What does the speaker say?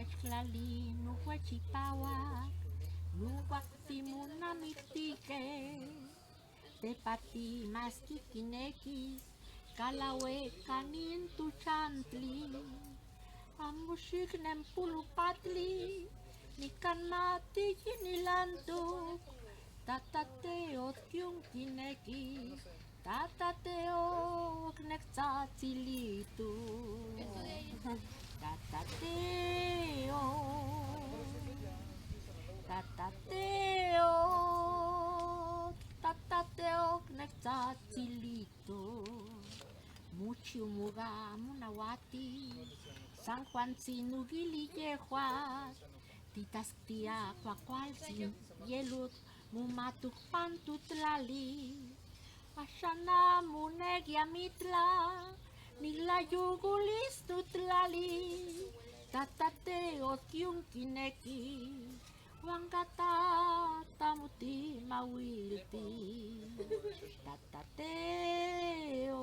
Mezclali no huachipawa, no guactimuna mitike, te pati maskikineki, kalawe kanin tu chantli, amusik nem pulu patli, nikan mati kinilantuk, tatateot kyung kineki, tatateot nektsatilitu. Tatateo, tatateo, tatateo, nektatsilito. Mucho muga munawati, San Juan sinugili yehuat, titas tia kwakwal sin yelut mumatuk pantutlali. Ashana munegia mitla, nila yugulis tutlali, tatateo kyung kineki, wangkata tamuti mawilti, tatateo.